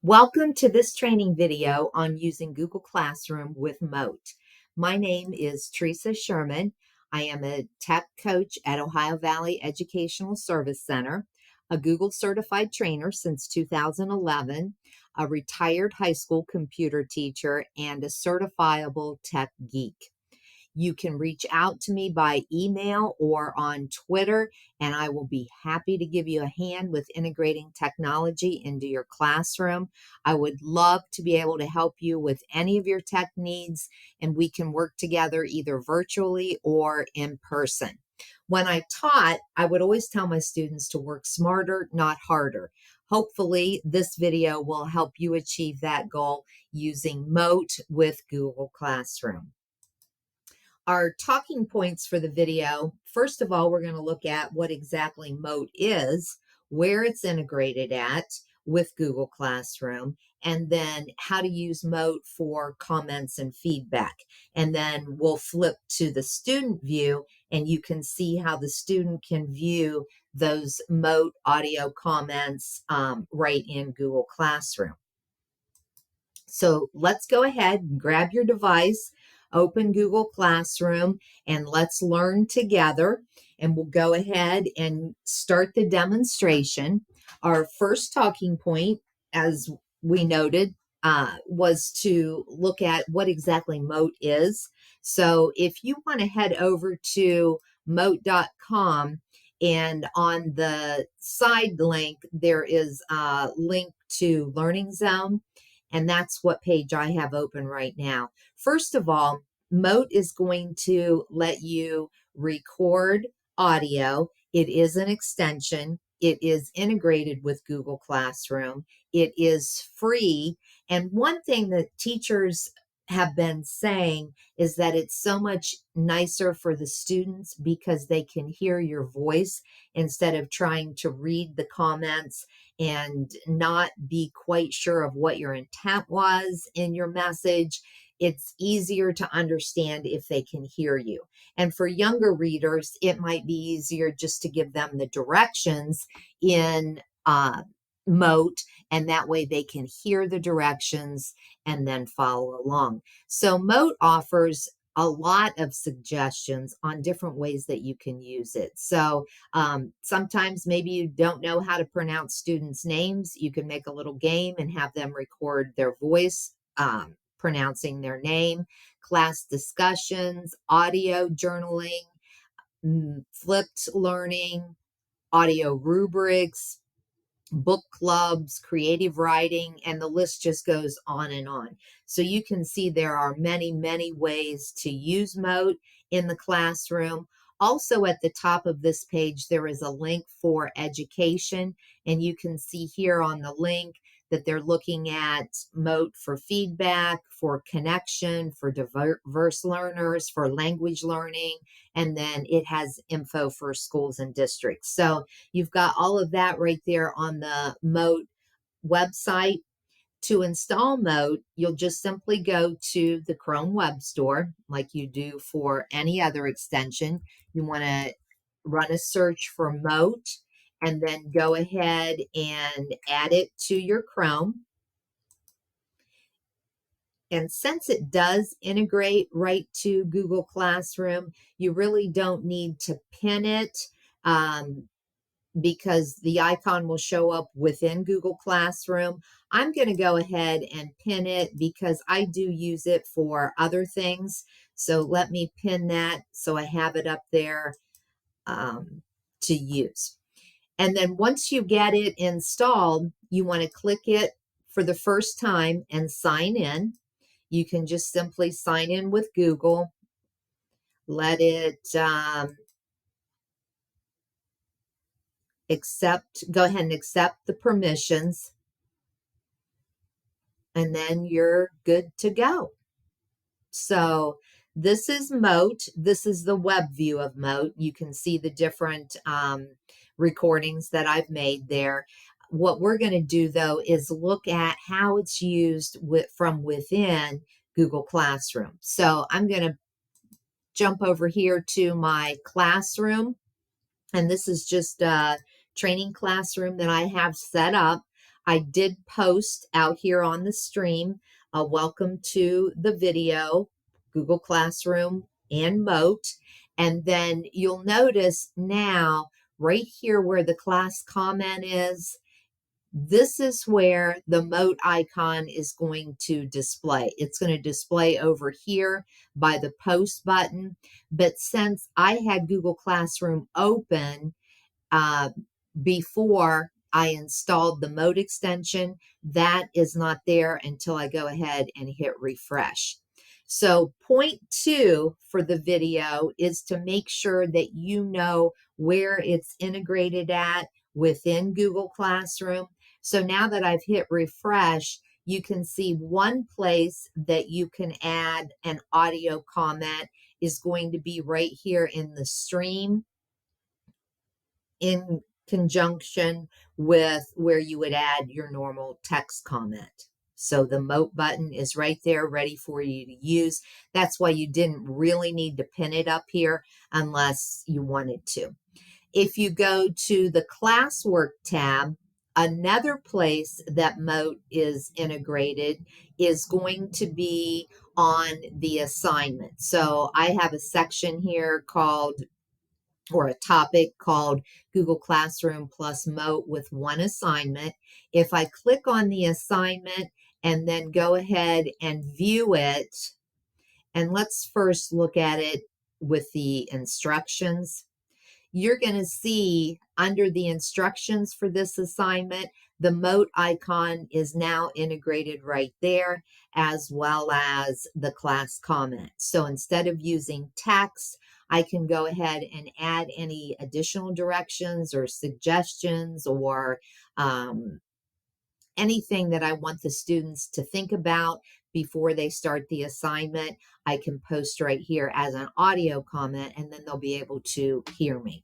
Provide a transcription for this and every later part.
Welcome to this training video on using Google Classroom with Mote. My name is Teresa Schuerman. I am a tech coach at Ohio Valley Educational Service Center, a Google certified trainer since 2011, a retired high school computer teacher, and a certifiable tech geek. You can reach out to me by email or on Twitter, and I will be happy to give you a hand with integrating technology into your classroom. I would love to be able to help you with any of your tech needs, and we can work together either virtually or in person. When I taught, I would always tell my students to work smarter, not harder. Hopefully, this video will help you achieve that goal using Mote with Google Classroom. Our talking points for the video, first of all, we're going to look at what exactly Mote is, where it's integrated at with Google Classroom, and then how to use Mote for comments and feedback. And then we'll flip to the student view, and you can see how the student can view those Mote audio comments right in Google Classroom. So let's go ahead and grab your device, open Google Classroom, and let's learn together. And we'll go ahead and start the demonstration. Our first talking point, as we noted, was to look at what exactly Mote is. So if you want to head over to mote.com, and on the side link, there is a link to Learning Zone. And that's what page I have open right now. First of all, Mote is going to let you record audio. It is an extension. It is integrated with Google Classroom. It is free. And one thing that teachers have been saying is that it's so much nicer for the students because they can hear your voice instead of trying to read the comments and not be quite sure of what your intent was in your message. It's easier to understand if they can hear you. And for younger readers, it might be easier just to give them the directions in Mote, and that way they can hear the directions and then follow along. So Mote offers a lot of suggestions on different ways that you can use it. So sometimes maybe you don't know how to pronounce students' names. You can make a little game and have them record their voice pronouncing their name, class discussions, audio journaling, flipped learning, audio rubrics, book clubs, creative writing, and the list just goes on and on. So you can see there are many, many ways to use Mote in the classroom. Also at the top of this page, there is a link for education, and you can see here on the link that they're looking at Mote for feedback, for connection, for diverse learners, for language learning, and then it has info for schools and districts. So you've got all of that right there on the Mote website. To install Mote, you'll just simply go to the Chrome Web Store like you do for any other extension. You want to run a search for Mote and then go ahead and add it to your Chrome. And since it does integrate right to Google Classroom, you really don't need to pin it. Because the icon will show up within Google Classroom. I'm going to go ahead and pin it because I do use it for other things. So let me pin that so I have it up there to use. And then once you get it installed, you want to click it for the first time and sign in. You can just simply sign in with Google. Let it go ahead and accept the permissions, and then you're good to go. So this is Mote. This is the web view of Mote. You can see the different recordings that I've made there. What we're going to do, though, is look at how it's used from within Google Classroom. So I'm going to jump over here to my classroom, and this is just a training classroom that I have set up. I did post out here on the stream a welcome to the video, Google Classroom and Mote. And then you'll notice now right here where the class comment is, this is where the Mote icon is going to display. It's going to display over here by the post button. But since I had Google Classroom open uh, before I installed the Mote extension, that is not there until I go ahead and hit refresh. So point 2 for the video is to make sure that you know where it's integrated at within Google Classroom. So now that I've hit refresh, you can see one place that you can add an audio comment is going to be right here in the stream in conjunction with where you would add your normal text comment. So the Mote button is right there ready for you to use. That's why you didn't really need to pin it up here unless you wanted to. If you go to the classwork tab, another place that Mote is integrated is going to be on the assignment. So I have a section here called, or a topic called Google Classroom plus Mote with one assignment. If I click on the assignment and then go ahead and view it, and let's first look at it with the instructions. You're going to see under the instructions for this assignment, the Mote icon is now integrated right there, as well as the class comment. So instead of using text, I can go ahead and add any additional directions or suggestions or anything that I want the students to think about before they start the assignment. I can post right here as an audio comment, and then they'll be able to hear me.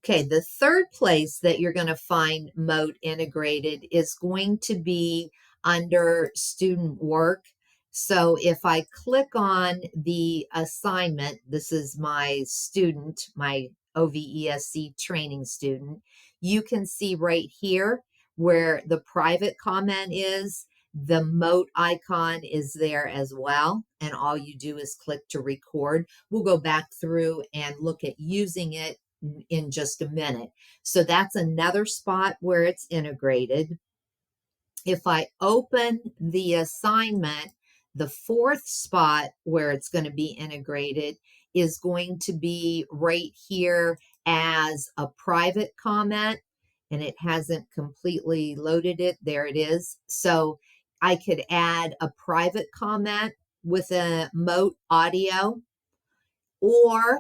Okay, the third place that you're going to find Mote integrated is going to be under student work. So if I click on the assignment, this is my student, my OVESC training student, you can see right here where the private comment is, the Mote icon is there as well. And all you do is click to record. We'll go back through and look at using it in just a minute. So that's another spot where it's integrated. If I open the assignment, the fourth spot where it's going to be integrated is going to be right here as a private comment, and it hasn't completely loaded it. There it is. So I could add a private comment with a Mote audio, or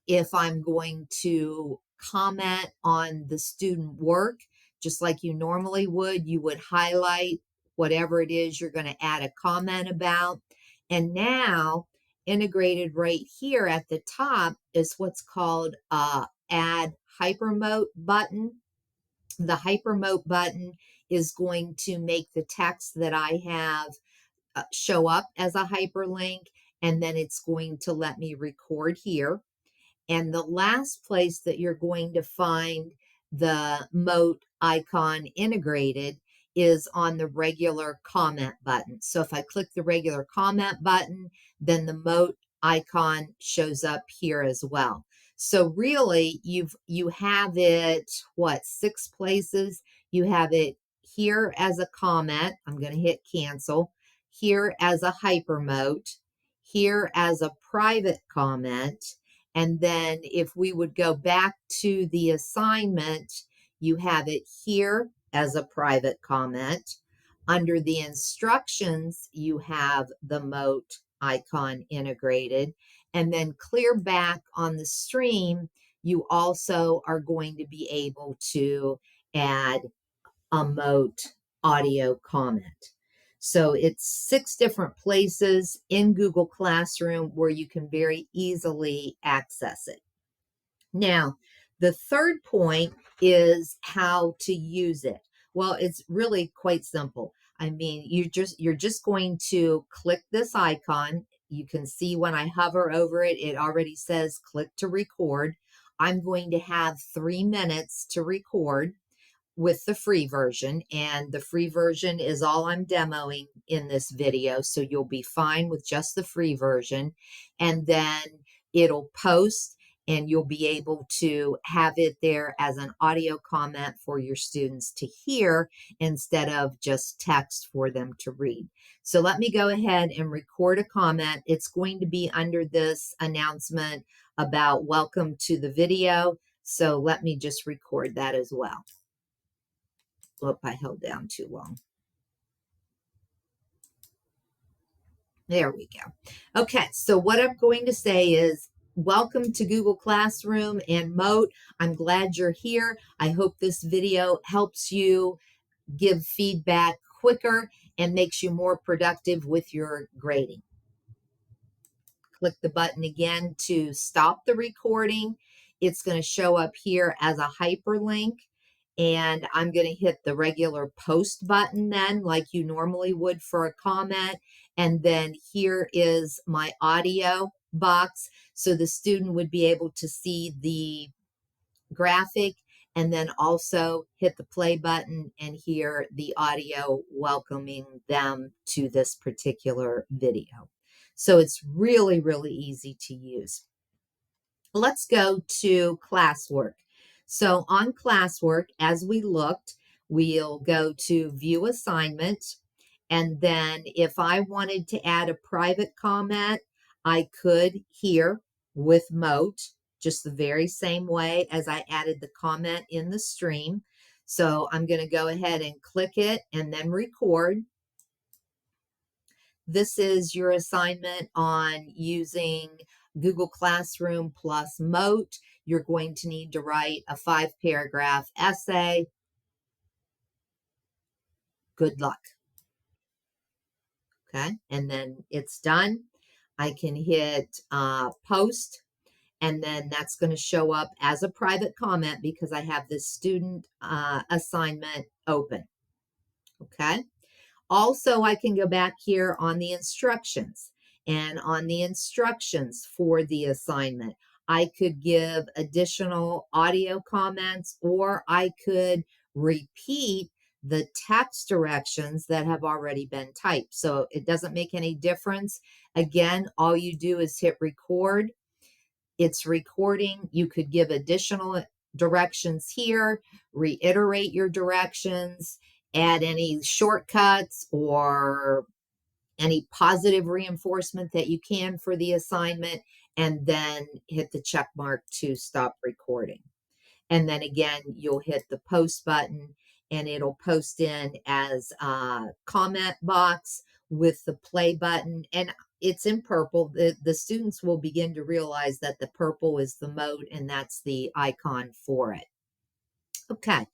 if I'm going to comment on the student work, just like you normally would, you would highlight whatever it is you're going to add a comment about. And now integrated right here at the top is what's called a add hypermote button. The hypermote button is going to make the text that I have show up as a hyperlink, and then it's going to let me record here. And the last place that you're going to find the Mote icon integrated is on the regular comment button. So if I click the regular comment button, then the Mote icon shows up here as well. So really you have it, what, 6 places? You have it here as a comment. I'm going to hit cancel. Here as a hypermote. Here as a private comment. And then if we would go back to the assignment, you have it here as a private comment. Under the instructions, you have the Mote icon integrated. And then clear back on the stream, you also are going to be able to add a Mote audio comment. So it's 6 different places in Google Classroom where you can very easily access it. Now, the third point is how to use it. Well, it's really quite simple. I mean, you're just going to click this icon. You can see when I hover over it, it already says click to record. I'm going to have 3 minutes to record. with the free version, and the free version is all I'm demoing in this video, so you'll be fine with just the free version. And then it'll post, and you'll be able to have it there as an audio comment for your students to hear instead of just text for them to read. So let me go ahead and record a comment. It's going to be under this announcement about welcome to the video. So let me just record that as well. Whoop, I held down too long. There we go. Okay, so what I'm going to say is welcome to Google Classroom and Mote. I'm glad you're here. I hope this video helps you give feedback quicker and makes you more productive with your grading. Click the button again to stop the recording. It's going to show up here as a hyperlink. And I'm going to hit the regular post button then, like you normally would for a comment. And then here is my audio box. So the student would be able to see the graphic and then also hit the play button and hear the audio welcoming them to this particular video. So it's really, really easy to use. Let's go to classwork. So on classwork, as we looked, we'll go to view assignment. And then if I wanted to add a private comment, I could here with Mote, just the very same way as I added the comment in the stream. So I'm going to go ahead and click it and then record. This is your assignment on using Google Classroom plus Mote. You're going to need to write a 5-paragraph essay. Good luck. Okay, and then it's done. I can hit post, and then that's going to show up as a private comment because I have this student assignment open. Okay. Also, I can go back here on the instructions, and on the instructions for the assignment, I could give additional audio comments, or I could repeat the text directions that have already been typed. So it doesn't make any difference. Again, all you do is hit record. It's recording. You could give additional directions here, reiterate your directions, add any shortcuts or any positive reinforcement that you can for the assignment, and then hit the check mark to stop recording. And then again, you'll hit the post button and it'll post in as a comment box with the play button. And it's in purple. The students will begin to realize that the purple is the Mote and that's the icon for it. Okay,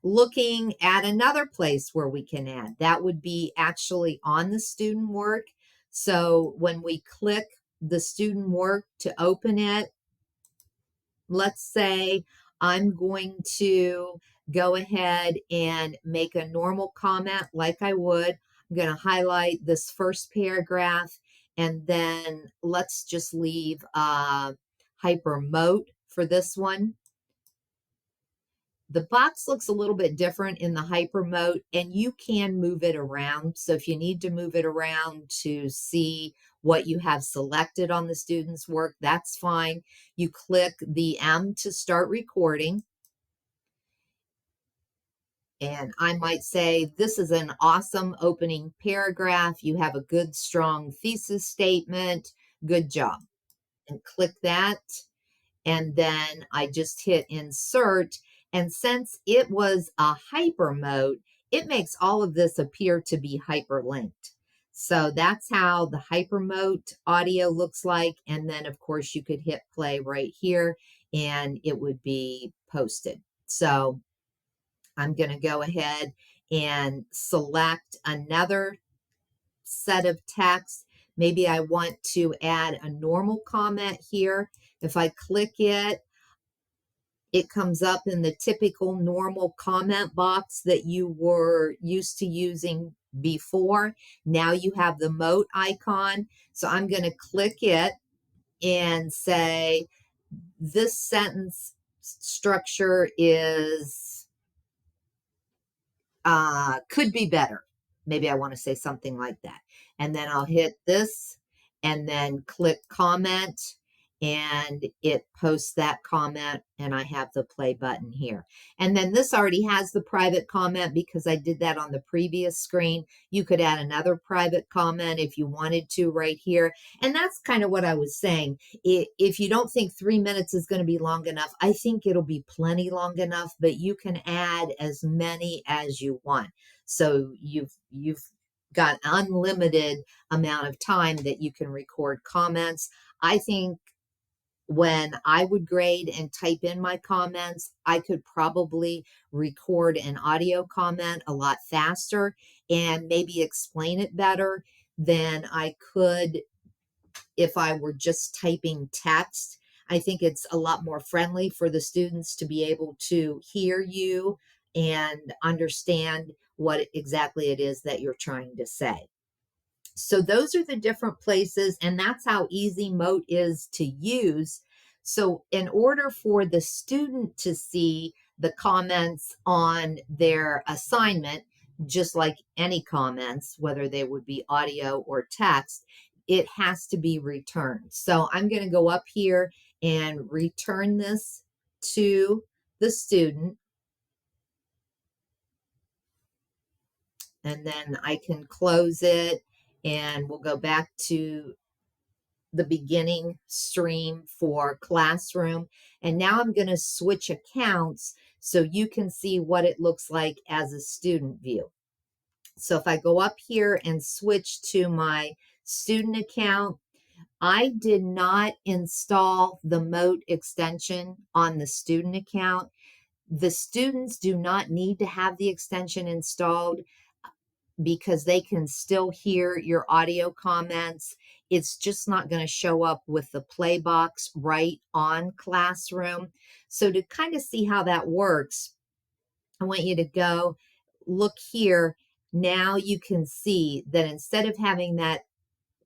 looking at another place where we can add, that would be actually on the student work. So when we click the student work to open it, let's say I'm going to go ahead and make a normal comment like I would. I'm going to highlight this first paragraph, and then let's just leave hyper Mote for this one. The box looks a little bit different in the hyper Mote, and you can move it around. So if you need to move it around to see what you have selected on the student's work, that's fine. You click the M to start recording. And I might say, this is an awesome opening paragraph. You have a good, strong thesis statement. Good job. And click that. And then I just hit insert. And since it was a hyper Mote, it makes all of this appear to be hyperlinked. So that's how the hyper Mote audio looks like. And then, of course, you could hit play right here and it would be posted. So I'm going to go ahead and select another set of text. Maybe I want to add a normal comment here. If I click it, it comes up in the typical normal comment box that you were used to using before. Now you have the Mote icon. So I'm going to click it and say, this sentence structure is could be better. Maybe I want to say something like that. And then I'll hit this and then click comment, and it posts that comment, and I have the play button here. And then this already has the private comment because I did that on the previous screen. You could add another private comment if you wanted to right here. And that's kind of what I was saying. If you don't think 3 minutes is going to be long enough, I think it'll be plenty long enough, but you can add as many as you want. So you've got unlimited amount of time that you can record comments. I think when I would grade and type in my comments, I could probably record an audio comment a lot faster and maybe explain it better than I could if I were just typing text. I think it's a lot more friendly for the students to be able to hear you and understand what exactly it is that you're trying to say. So those are the different places, and that's how easy Mote is to use. So in order for the student to see the comments on their assignment, just like any comments, whether they would be audio or text, it has to be returned. So I'm going to go up here and return this to the student. And then I can close it, and we'll go back to the beginning stream for classroom. And now I'm going to switch accounts so you can see what it looks like as a student view. So if I go up here and switch to my student account, I did not install the Mote extension on the student account. The students do not need to have the extension installed because they can still hear your audio comments. It's just not going to show up with the play box right on Classroom. So to kind of see how that works, I want you to go look here. Now you can see that instead of having that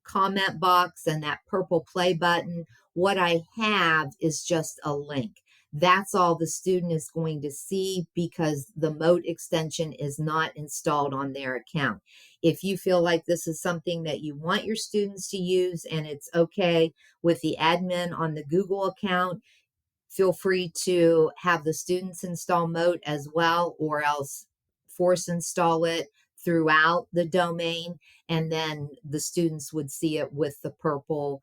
comment box and that purple play button, what I have is just a link. That's all the student is going to see because the Mote extension is not installed on their account. If you feel like this is something that you want your students to use and it's okay with the admin on the Google account, feel free to have the students install Mote as well, or else force install it throughout the domain, and then the students would see it with the purple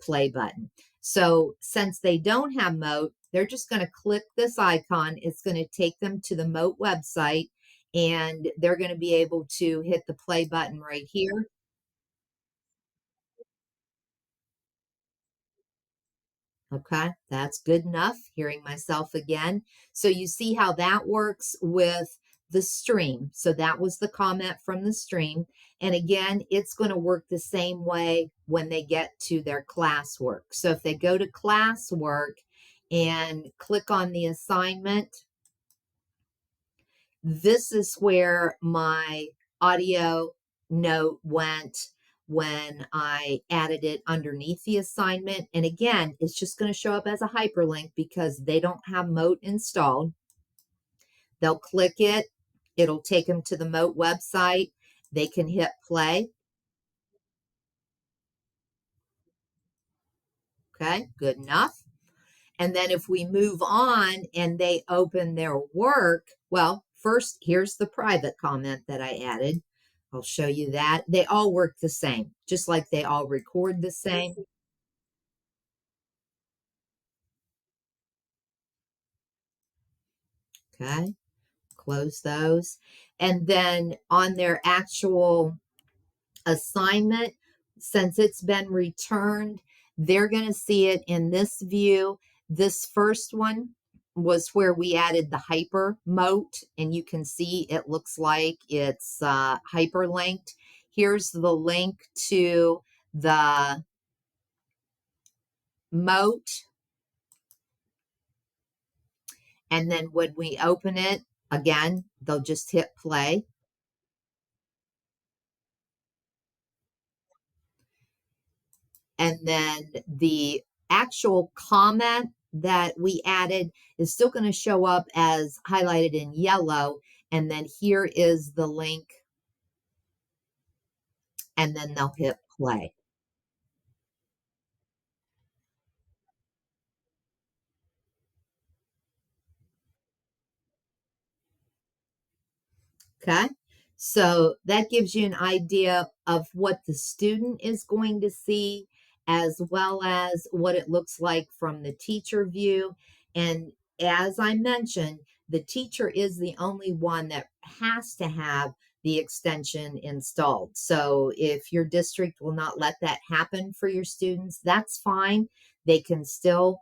play button. So since they don't have Mote, they're just going to click this icon. It's going to take them to the Mote website, and they're going to be able to hit the play button right here. Okay, that's good enough. Hearing myself again. So you see how that works with the stream. So that was the comment from the stream. And again, it's going to work the same way when they get to their classwork. So if they go to classwork and click on the assignment, this is where my audio note went when I added it underneath the assignment. And again, it's just going to show up as a hyperlink because they don't have Mote installed. They'll click it. It'll take them to the Mote website. They can hit play. Okay, good enough. And then if we move on and they open their work, well, first, here's the private comment that I added. I'll show you that. They all work the same, just like they all record the same. Okay, close those. And then on their actual assignment, since it's been returned, they're going to see it in this view. This first one was where we added the hyper mote, and you can see it looks like it's hyperlinked. Here's the link to the mote. And then when we open it, again, they'll just hit play. And then the actual comment that we added is still going to show up as highlighted in yellow. and then here is the link, and then they'll hit play. Okay. So that gives you an idea of what the student is going to see, as well as what it looks like from the teacher view. And as I mentioned, the teacher is the only one that has to have the extension installed. So if your district will not let that happen for your students, that's fine. They can still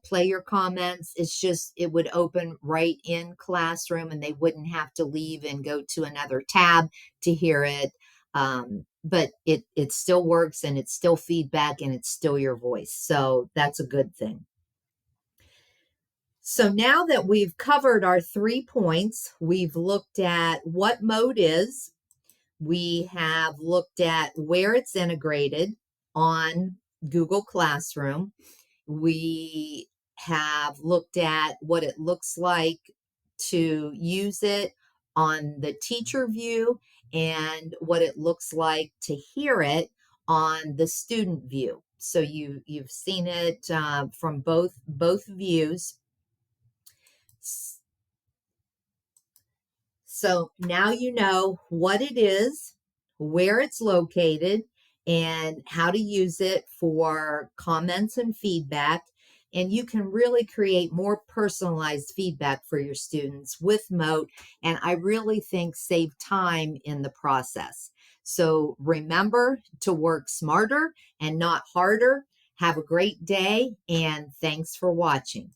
play your comments. It's just, it would open right in Classroom and they wouldn't have to leave and go to another tab to hear it. But it still works, and it's still feedback, and it's still your voice. So that's a good thing. So now that we've covered our 3 points, we've looked at what Mote is, we have looked at where it's integrated on Google Classroom, we have looked at what it looks like to use it on the teacher view and what it looks like to hear it on the student view. So you've seen it from both views. So now you know what it is, where it's located, and how to use it for comments and feedback. And you can really create more personalized feedback for your students with Mote. And I really think save time in the process. So remember to work smarter and not harder. Have a great day, and thanks for watching.